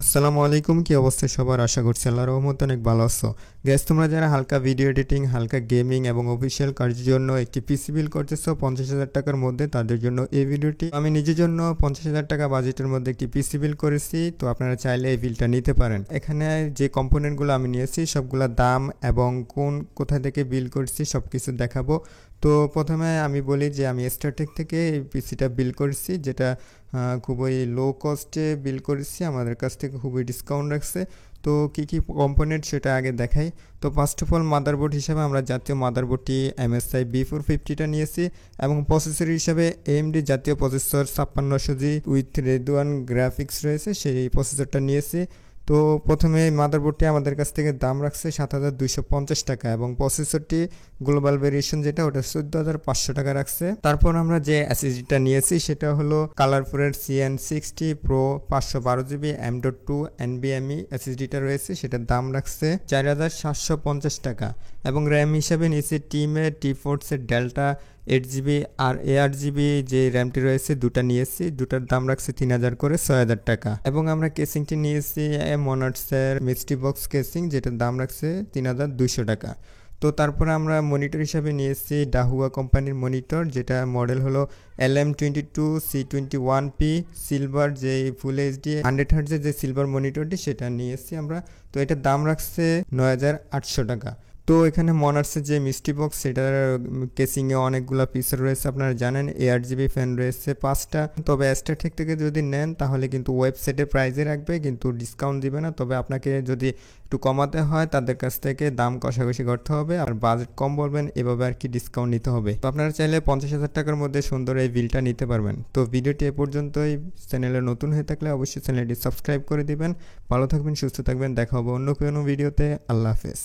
আসসালামু আলাইকুম, কি অবস্থা সবার? আশা করছি আল্লাহর রহমতে অনেক ভালো আছো। গ্যাস, তোমরা যারা হালকা ভিডিও এডিটিং, হালকা গেমিং এবং অফিসিয়াল কাজের জন্য একটি পিসি বিল করতেছো 50,000 টাকার মধ্যে, তাদের জন্য এই ভিডিওটি। আমি নিজের জন্য 50,000 টাকা বাজেটের মধ্যে একটি পিসি বিল করেছি, তো আপনারা চাইলে এই বিলটা নিতে পারেন। এখানে যে কম্পোনেন্টগুলো আমি নিয়েছি সবগুলা দাম এবং কোথা থেকে বিল করছি সব কিছু দেখাবো। তো প্রথমে আমি বলি যে আমি স্টারটেক থেকে এই পিসিটা বিল করেছি, যেটা খুবই লো কস্টে বিল করেছি, আমাদের কাছ থেকে খুবই ডিসকাউন্ট রাখছে। তো কি কি কম্পোনেন্ট সেটা আগে দেখাই। তো ফার্স্ট অফ অল মাদারবোর্ড হিসাবে আমরা জাতীয় মাদারবোর্ডটি MSI B450টা নিয়েছি, এবং প্রসেসর হিসাবে AMD জাতীয় processor 5600G with Redwan graphics রয়েছে, সেই প্রসেসরটা নিয়েছি। তো প্রথমে মাদারবোর্ডটি আমাদের কাছ থেকে দাম রাখছে 7,250 টাকা, এবং প্রসেসরটি গ্লোবাল ভেরিয়েশন যেটা, ওটা 14,500 টাকা রাখছে। তারপর আমরা যে এসএসডিটা নিয়েছি সেটা হলো কালারফুলের CN60 Pro 512GB M.2 NVMe এসএসডিটা রয়েছে, সেটার দাম রাখছে 4,750 টাকা। এবং র্যাম হিসাবে নিয়েছি টিমের টি4 ডেল্টা 8GB আর 8GB যে র্যামটি রয়েছে দুটা নিয়েছি, দুটার দাম রাখছে 3,000 করে 6,000 টাকা। এবং আমরা কেসিংটি নিয়েছি মনার্সের মিস্টি বক্স কেসিং, যেটার দাম রাখছে 3,200 টাকা। তো তারপরে আমরা মনিটর হিসাবে নিয়েছি ডাহুয়া কোম্পানির মনিটর, যেটা মডেল হলো LM22C21P সিলভার, যে ফুল এইচডি 100 Hz যে সিলভার মনিটরটি সেটা নিয়েছি আমরা। তো এটার দাম রাখছে 9,800 টাকা। তো এখানে মনার্সের যে মিস্টি বক্স সেটার কেসিংয়ে অনেকগুলো পিসার রয়েছে, আপনারা জানেন। 8GB ফ্যান রয়েছে 5টা। তবে স্টারটেক থেকে যদি নেন তাহলে কিন্তু ওয়েবসাইটে প্রাইজে রাখবে, কিন্তু ডিসকাউন্ট দিবে না। তবে আপনাকে যদি একটু কমাতে হয় তাদের কাছ থেকে দাম কষাকষি করতে হবে, আর বাজেট কম বলবেন, এভাবে আর কি ডিসকাউন্ট নিতে হবে। তো আপনারা চাইলে 50,000 টাকার মধ্যে সুন্দর এই বিলটা নিতে পারবেন। তো ভিডিওটি এ পর্যন্তই। চ্যানেলে নতুন হয়ে থাকলে অবশ্যই চ্যানেলটি সাবস্ক্রাইব করে দিবেন। ভালো থাকবেন, সুস্থ থাকবেন, দেখা হবে অন্য কোনো ভিডিওতে। আল্লাহ হাফেজ।